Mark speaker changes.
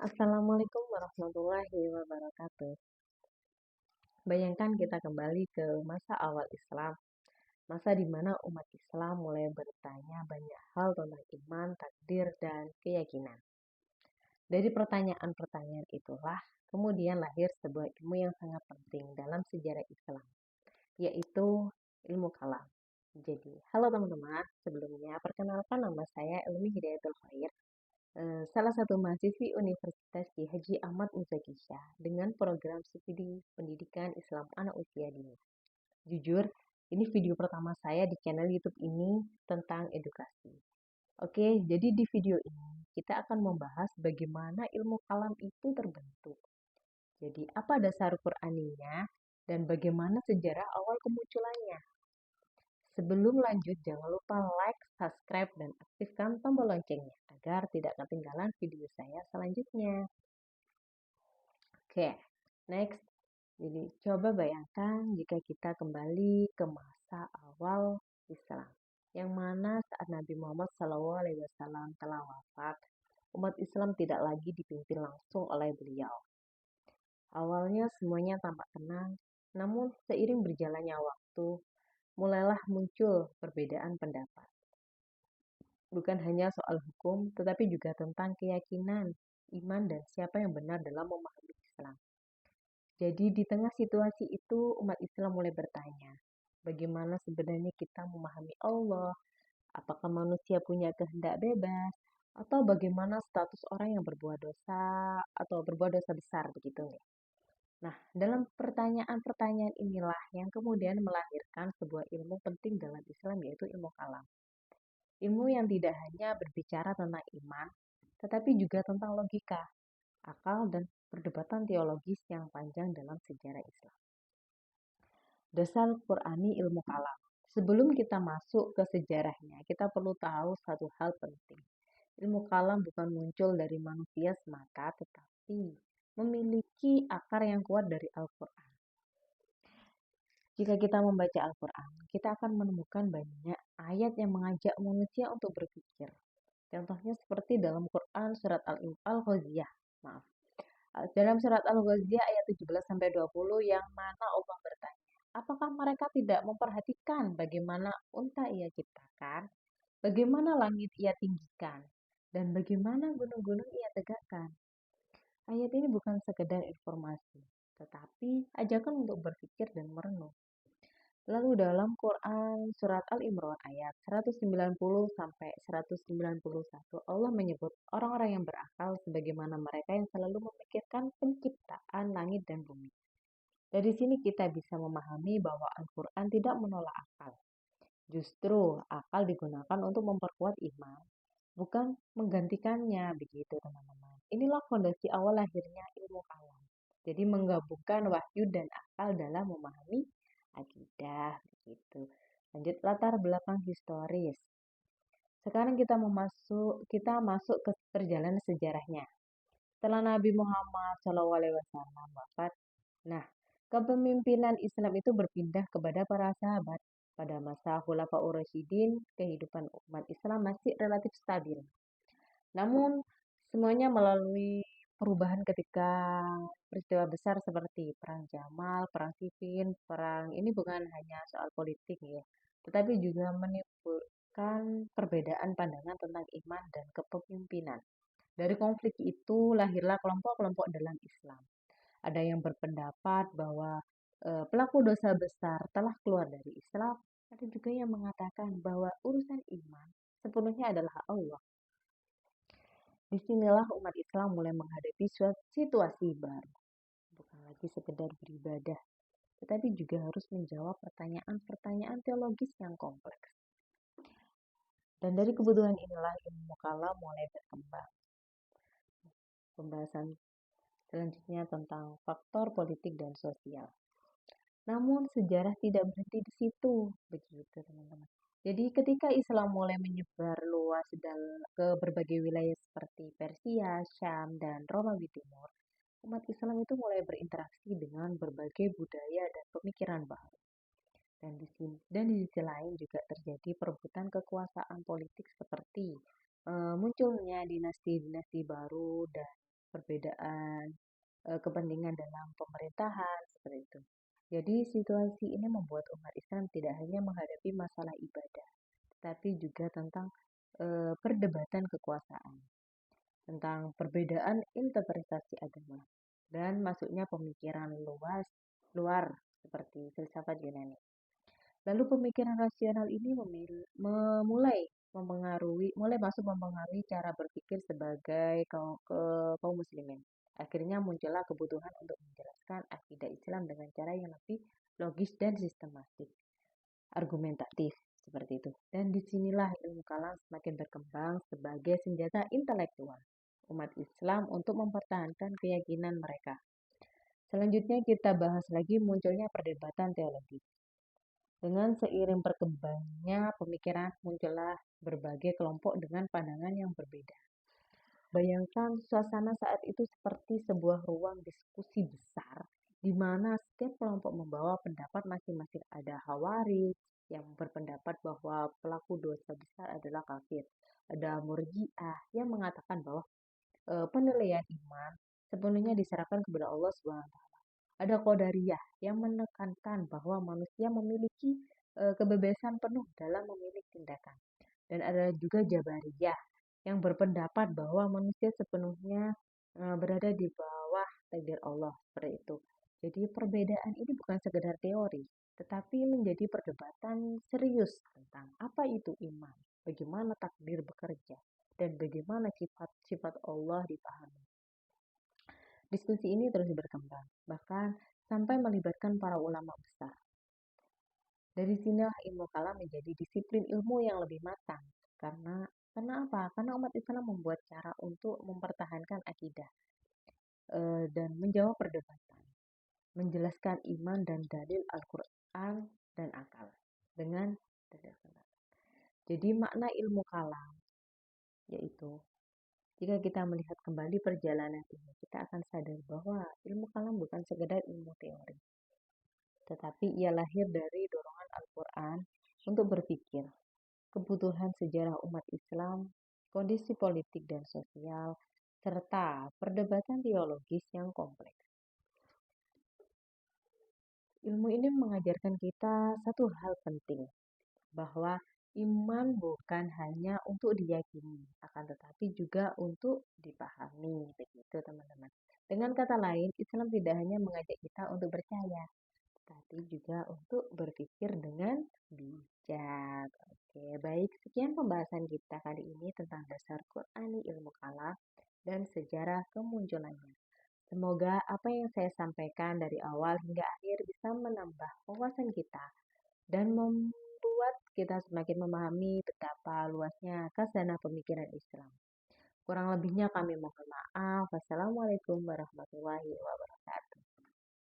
Speaker 1: Assalamualaikum warahmatullahi wabarakatuh. Bayangkan kita kembali ke masa awal Islam, masa di mana umat Islam mulai bertanya banyak hal tentang iman, takdir, dan keyakinan. Dari pertanyaan-pertanyaan itulah kemudian lahir sebuah ilmu yang sangat penting dalam sejarah Islam, yaitu ilmu kalam. Jadi, halo teman-teman, sebelumnya perkenalkan nama saya Ilmi Hidayatul Khair, salah satu mahasiswi Universitas Ki Haji Ahmad Muzakisha dengan program studi pendidikan Islam anak usia dini. Jujur, ini video pertama saya di channel YouTube ini tentang edukasi. Oke, jadi di video ini kita akan membahas bagaimana ilmu kalam itu terbentuk. Jadi, apa dasar Qur'aninya dan bagaimana sejarah awal kemunculannya. Sebelum lanjut, jangan lupa like, subscribe, dan aktifkan tombol loncengnya agar tidak ketinggalan video saya selanjutnya. Oke, next. Jadi, coba bayangkan jika kita kembali ke masa awal Islam, yang mana saat Nabi Muhammad SAW telah wafat, umat Islam tidak lagi dipimpin langsung oleh beliau. Awalnya semuanya tampak tenang, namun seiring berjalannya waktu, mulailah muncul perbedaan pendapat. Bukan hanya soal hukum, tetapi juga tentang keyakinan, iman, dan siapa yang benar dalam memahami Islam. Jadi di tengah situasi itu umat Islam mulai bertanya, bagaimana sebenarnya kita memahami Allah? Apakah manusia punya kehendak bebas? Atau bagaimana status orang yang berbuat dosa atau berbuat dosa besar begitu ya? Nah, dalam pertanyaan-pertanyaan inilah yang kemudian melahirkan sebuah ilmu penting dalam Islam, yaitu ilmu kalam. Ilmu yang tidak hanya berbicara tentang iman, tetapi juga tentang logika, akal, dan perdebatan teologis yang panjang dalam sejarah Islam. Dasar Qur'ani ilmu kalam. Sebelum kita masuk ke sejarahnya, kita perlu tahu satu hal penting. Ilmu kalam bukan muncul dari manusia semata, tetapi memiliki akar yang kuat dari Al-Quran. Jika kita membaca Al-Quran, kita akan menemukan banyak ayat yang mengajak manusia untuk berpikir. Contohnya seperti dalam Quran surat Al-Ghaziyah. Maaf. Dalam surat Al-Ghaziyah ayat 17-20 yang mana Allah bertanya, apakah mereka tidak memperhatikan bagaimana unta ia ciptakan, bagaimana langit ia tinggikan, dan bagaimana gunung-gunung ia tegakkan. Ayat ini bukan sekedar informasi, tetapi ajakan untuk berpikir dan merenung. Lalu dalam Quran surat Al-Imran ayat 190-191 Allah menyebut orang-orang yang berakal sebagaimana mereka yang selalu memikirkan penciptaan langit dan bumi. Dari sini kita bisa memahami bahwa Al-Quran tidak menolak akal. Justru akal digunakan untuk memperkuat iman, bukan menggantikannya, begitu teman-teman. Inilah fondasi awal lahirnya ilmu kalam. Jadi menggabungkan wahyu dan akal dalam memahami akidah begitu. Lanjut latar belakang historis. Sekarang kita masuk ke perjalanan sejarahnya. Setelah Nabi Muhammad SAW wafat, nah, kepemimpinan Islam itu berpindah kepada para sahabat. Pada masa Khulafaur Rasyidin, kehidupan umat Islam masih relatif stabil. Namun, semuanya melalui perubahan ketika peristiwa besar seperti Perang Jamal, Perang Siffin, perang ini bukan hanya soal politik ya, tetapi juga menimbulkan perbedaan pandangan tentang iman dan kepemimpinan. Dari konflik itu lahirlah kelompok-kelompok dalam Islam. Ada yang berpendapat bahwa pelaku dosa besar telah keluar dari Islam, ada juga yang mengatakan bahwa urusan iman sepenuhnya adalah Allah. Disinilah umat Islam mulai menghadapi suatu situasi baru. Bukan lagi sekedar beribadah, tetapi juga harus menjawab pertanyaan-pertanyaan teologis yang kompleks. Dan dari kebutuhan inilah ilmu kalam mulai berkembang. Pembahasan selanjutnya tentang faktor politik dan sosial. Namun sejarah tidak berhenti di situ, begitu teman-teman. Jadi ketika Islam mulai menyebar luas ke berbagai wilayah seperti Persia, Syam, dan Romawi Timur, umat Islam itu mulai berinteraksi dengan berbagai budaya dan pemikiran baru. Dan di sisi lain juga terjadi perebutan kekuasaan politik seperti munculnya dinasti-dinasti baru dan perbedaan kepentingan dalam pemerintahan, seperti itu. Jadi situasi ini membuat umat Islam tidak hanya menghadapi masalah ibadah, tetapi juga tentang perdebatan kekuasaan, tentang perbedaan interpretasi agama, dan masuknya pemikiran luar seperti filsafat Yunani. Lalu pemikiran rasional ini mulai masuk mempengaruhi cara berpikir sebagai kaum muslimin. Akhirnya muncullah kebutuhan untuk menjelaskan akidah Islam dengan cara yang lebih logis dan sistematik, argumentatif seperti itu. Dan disinilah ilmu kalam semakin berkembang sebagai senjata intelektual umat Islam untuk mempertahankan keyakinan mereka. Selanjutnya kita bahas lagi munculnya perdebatan teologi. Dengan seiring berkembangnya pemikiran, muncullah berbagai kelompok dengan pandangan yang berbeda. Bayangkan suasana saat itu seperti sebuah ruang diskusi besar, di mana setiap kelompok membawa pendapat masing-masing. Ada Khawarij yang berpendapat bahwa pelaku dosa besar adalah kafir. Ada Murji'ah yang mengatakan bahwa penilaian iman sepenuhnya diserahkan kepada Allah SWT. Ada Qadariyah yang menekankan bahwa manusia memiliki kebebasan penuh dalam memilih tindakan. Dan ada juga Jabariyah yang berpendapat bahwa manusia sepenuhnya berada di bawah takdir Allah, seperti itu. Jadi perbedaan ini bukan sekedar teori, tetapi menjadi perdebatan serius tentang apa itu iman, bagaimana takdir bekerja, dan bagaimana sifat-sifat Allah dipahami. Diskusi ini terus berkembang, bahkan sampai melibatkan para ulama besar. Dari sinilah ilmu kalam menjadi disiplin ilmu yang lebih matang. Karena apa? Karena umat Islam membuat cara untuk mempertahankan akidah dan menjawab perdebatan, menjelaskan iman dan dalil Al-Quran dan akal dengan dalil. Jadi makna ilmu kalam yaitu jika kita melihat kembali perjalanan ini, kita akan sadar bahwa ilmu kalam bukan sekedar ilmu teori, tetapi ia lahir dari dorongan Al-Quran untuk berpikir, kebutuhan sejarah umat Islam, kondisi politik dan sosial, serta perdebatan teologis yang kompleks. Ilmu ini mengajarkan kita satu hal penting, bahwa iman bukan hanya untuk diyakini, akan tetapi juga untuk dipahami, begitu teman-teman. Dengan kata lain, Islam tidak hanya mengajak kita untuk percaya, tapi juga untuk berpikir dengan bijak. Oke, baik, sekian pembahasan kita kali ini tentang dasar Qur'ani ilmu kalam dan sejarah kemunculannya. Semoga apa yang saya sampaikan dari awal hingga akhir bisa menambah wawasan kita dan membuat kita semakin memahami betapa luasnya khazanah pemikiran Islam. Kurang lebihnya kami mohon maaf. Wassalamualaikum warahmatullahi wabarakatuh.